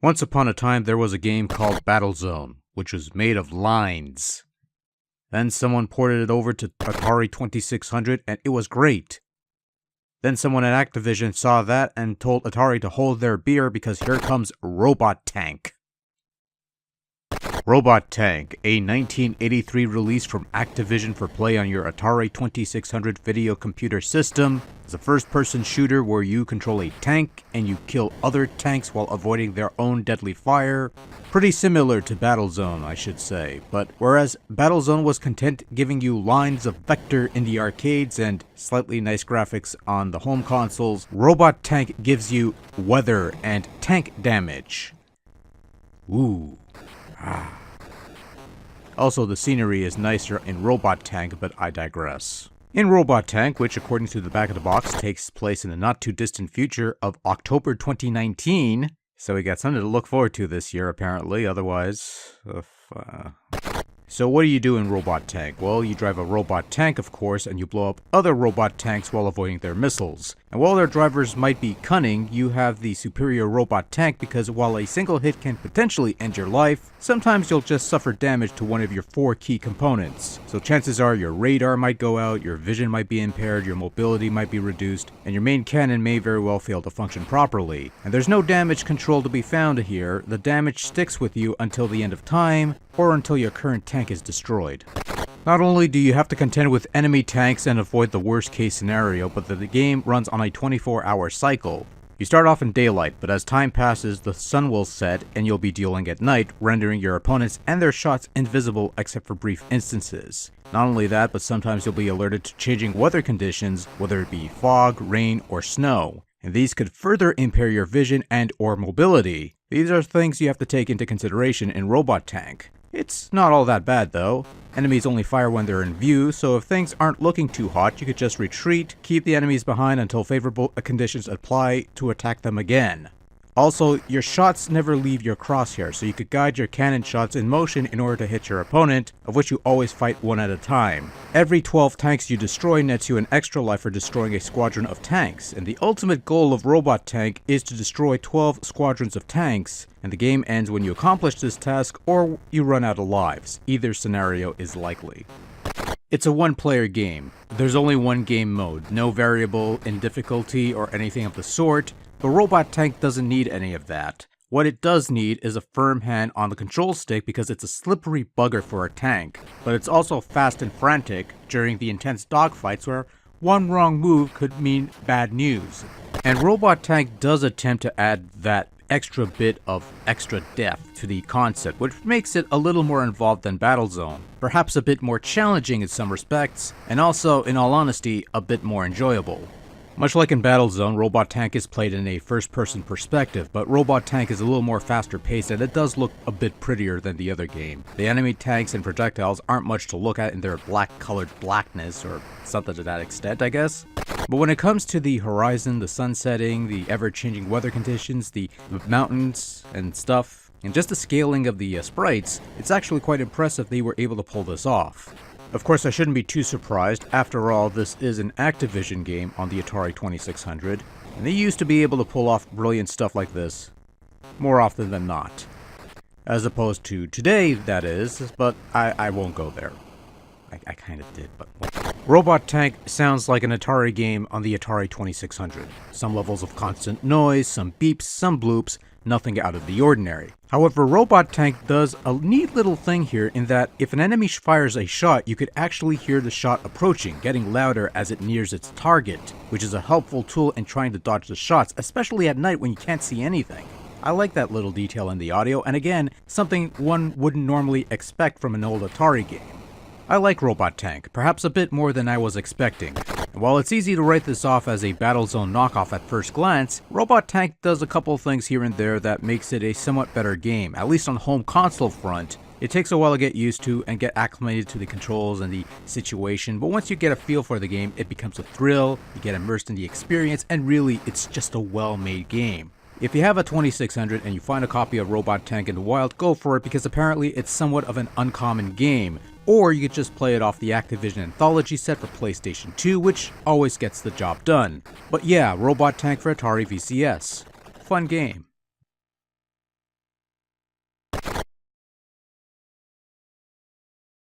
Once upon a time, there was a game called Battlezone, which was made of lines. Then someone ported it over to Atari 2600, and it was great. Then someone at Activision saw that and told Atari to hold their beer because here comes Robot Tank. Robot Tank, a 1983 release from Activision for play on your Atari 2600 video computer system, is a first-person shooter where you control a tank and you kill other tanks while avoiding their own deadly fire. Pretty similar to Battlezone, I should say, but whereas Battlezone was content giving you lines of vector in the arcades and slightly nice graphics on the home consoles, Robot Tank gives you weather and tank damage. Ooh. Also, the scenery is nicer in Robot Tank, but I digress. In Robot Tank, which according to the back of the box takes place in the not too distant future of October 2019, so we got something to look forward to this year apparently, otherwise... So what do you do in Robot Tank? Well, you drive a robot tank, of course, and you blow up other robot tanks while avoiding their missiles. And while their drivers might be cunning, you have the superior robot tank because while a single hit can potentially end your life, sometimes you'll just suffer damage to one of your 4 key components. So chances are your radar might go out, your vision might be impaired, your mobility might be reduced, and your main cannon may very well fail to function properly. And there's no damage control to be found here. The damage sticks with you until the end of time, or until your current tank is destroyed. Not only do you have to contend with enemy tanks and avoid the worst case scenario, but the game runs on a 24-hour cycle. You start off in daylight, but as time passes, the sun will set and you'll be dueling at night, rendering your opponents and their shots invisible except for brief instances. Not only that, but sometimes you'll be alerted to changing weather conditions, whether it be fog, rain, or snow. And these could further impair your vision and or mobility. These are things you have to take into consideration in Robot Tank. It's not all that bad though. Enemies only fire when they're in view, so if things aren't looking too hot, you could just retreat, keep the enemies behind until favorable conditions apply to attack them again. Also, your shots never leave your crosshair, so you could guide your cannon shots in motion in order to hit your opponent, of which you always fight one at a time. Every 12 tanks you destroy nets you an extra life for destroying a squadron of tanks, and the ultimate goal of Robot Tank is to destroy 12 squadrons of tanks, and the game ends when you accomplish this task or you run out of lives. Either scenario is likely. It's a one-player game. There's only one game mode, no variable in difficulty or anything of the sort. The Robot Tank doesn't need any of that. What it does need is a firm hand on the control stick because it's a slippery bugger for a tank, but it's also fast and frantic during the intense dogfights where one wrong move could mean bad news. And Robot Tank does attempt to add that extra bit of extra depth to the concept, which makes it a little more involved than Battlezone, perhaps a bit more challenging in some respects, and also, in all honesty, a bit more enjoyable. Much like in Battlezone, Robot Tank is played in a first-person perspective, but Robot Tank is a little more faster-paced and it does look a bit prettier than the other game. The enemy tanks and projectiles aren't much to look at in their black-colored blackness, or something to that extent, I guess. But when it comes to the horizon, the sun setting, the ever-changing weather conditions, the mountains and stuff, and just the scaling of the sprites, it's actually quite impressive they were able to pull this off. Of course, I shouldn't be too surprised. After all, this is an Activision game on the Atari 2600, and they used to be able to pull off brilliant stuff like this more often than not. As opposed to today, that is, but I won't go there. I kind of did, but... Robot Tank sounds like an Atari game on the Atari 2600. Some levels of constant noise, some beeps, some bloops, nothing out of the ordinary. However, Robot Tank does a neat little thing here in that if an enemy fires a shot, you could actually hear the shot approaching, getting louder as it nears its target, which is a helpful tool in trying to dodge the shots, especially at night when you can't see anything. I like that little detail in the audio, and again, something one wouldn't normally expect from an old Atari game. I like Robot Tank, perhaps a bit more than I was expecting. And while it's easy to write this off as a Battlezone knockoff at first glance, Robot Tank does a couple things here and there that makes it a somewhat better game, at least on home console front. It takes a while to get used to and get acclimated to the controls and the situation, but once you get a feel for the game, it becomes a thrill, you get immersed in the experience, and really, it's just a well-made game. If you have a 2600 and you find a copy of Robot Tank in the wild, go for it because apparently it's somewhat of an uncommon game. Or you could just play it off the Activision Anthology set for PlayStation 2, which always gets the job done. But yeah, Robot Tank for Atari VCS. Fun game.